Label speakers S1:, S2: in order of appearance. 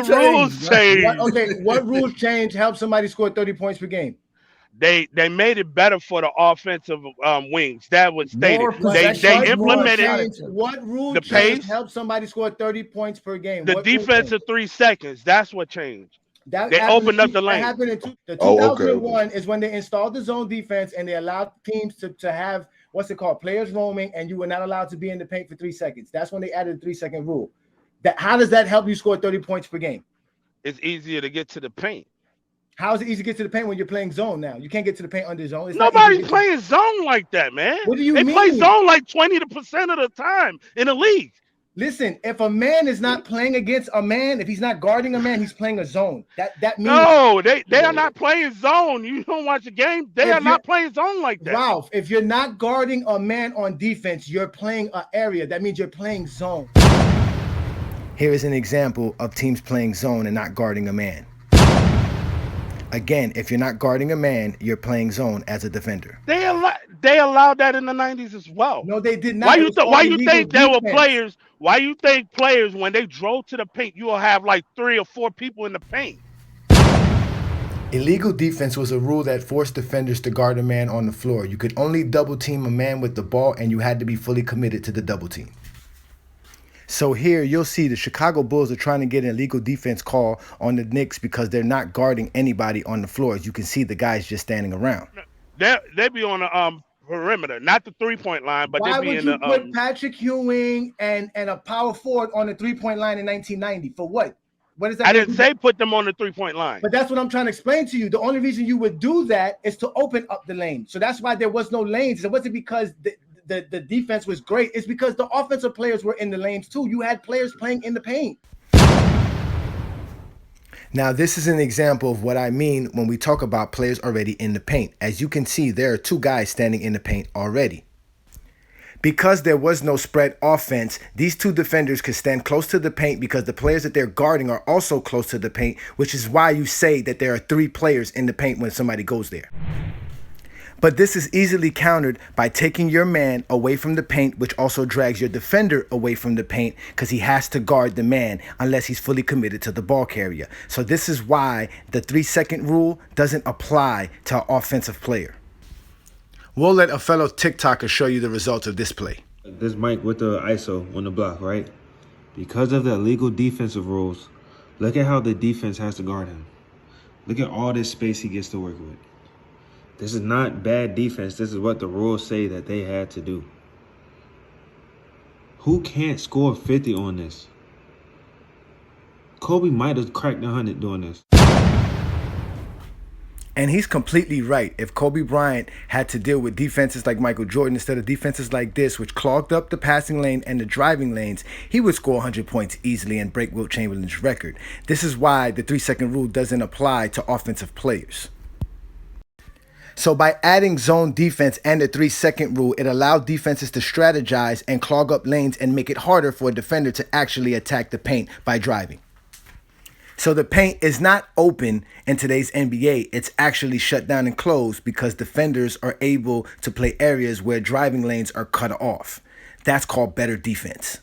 S1: Rules
S2: What,
S1: change.
S2: okay, what rules change help somebody score 30 points per game?
S1: They made it better for the offensive wings. That was stated.
S3: More
S1: They
S3: possessions,
S2: What
S3: more
S2: rule
S1: implemented
S2: change?
S3: athletic.
S2: What rule
S1: the
S2: change
S1: pace,
S2: helps somebody score 30 points per game?
S1: the
S2: What rule change?
S1: defensive 3 seconds. That's what changed.
S2: That
S1: They
S2: happened.
S1: opened up the
S2: That
S1: lane.
S2: happened the
S4: Oh, okay, okay.
S2: 2001 is when they installed the zone defense and they allowed teams to have what's it called, players roaming, and you were not allowed to be in the paint for 3 seconds. That's when they added the 3 second rule. That how does that help you score 30 points per game?
S1: It's easier to get to the paint.
S2: How is it easy to get to the paint when you're playing zone now? You can't get to the paint under zone. It's not easy to
S1: Nobody's
S2: get
S1: playing zone like that, man.
S2: What do you
S1: They play
S2: mean?
S1: zone like 20% of the time in the league.
S2: Listen, if a man is not playing against a man, if he's not guarding a man, he's playing a zone. That means
S1: No, they are not playing zone. You don't watch the game. They
S2: If
S1: are not playing zone like that.
S2: Ralph, if you're not guarding a man on defense, you're playing an area. That means you're playing zone. Here is an example of teams playing zone and not guarding a man. Again, if you're not guarding a man, you're playing zone as a defender.
S1: They allowed that in the 90s as well.
S2: No, they did not.
S1: Why
S2: It
S1: you
S2: was called
S1: why you
S2: illegal
S1: think there were
S2: defense.
S1: players? Why you think players when they drove to the paint, you will have like 3 or 4 people in the paint?
S2: Illegal defense was a rule that forced defenders to guard a man on the floor. You could only double team a man with the ball, and you had to be fully committed to the double team. So here you'll see the Chicago Bulls are trying to get an illegal defense call on the Knicks because they're not guarding anybody on the floor. As you can see, the guys just standing around.
S1: They be on the perimeter, not the 3-point line, but
S2: Why
S1: they be
S2: would
S1: in
S2: you
S1: the
S2: put Patrick Ewing and a power forward on the 3-point line in 1990? For what? What is that?
S1: I didn't say put them on the 3-point line.
S2: But that's what I'm trying to explain to you. The only reason you would do that is to open up the lane. So that's why there was no lanes. It wasn't because the defense was great. It's because the offensive players were in the lanes too. You had players playing in the paint. Now, this is an example of what I mean when we talk about players already in the paint. As you can see, there are 2 guys standing in the paint already. Because there was no spread offense, these 2 defenders could stand close to the paint because the players that they're guarding are also close to the paint, which is why you say that there are 3 players in the paint when somebody goes there. But this is easily countered by taking your man away from the paint, which also drags your defender away from the paint because he has to guard the man unless he's fully committed to the ball carrier. So this is why the 3-second rule doesn't apply to an offensive player. We'll let a fellow TikToker show you the results of this play.
S5: This Mike with the ISO on the block, right? Because of the illegal defensive rules, look at how the defense has to guard him. Look at all this space he gets to work with. This is not bad defense. This is what the rules say that they had to do. Who can't score 50 on this? Kobe might have cracked 100 doing this.
S2: And he's completely right. If Kobe Bryant had to deal with defenses like Michael Jordan instead of defenses like this, which clogged up the passing lane and the driving lanes, he would score 100 points easily and break Wilt Chamberlain's record. This is why the 3-second rule doesn't apply to offensive players. So by adding zone defense and the 3-second rule, it allowed defenses to strategize and clog up lanes and make it harder for a defender to actually attack the paint by driving. So the paint is not open in today's NBA. It's actually shut down and closed because defenders are able to play areas where driving lanes are cut off. That's called better defense.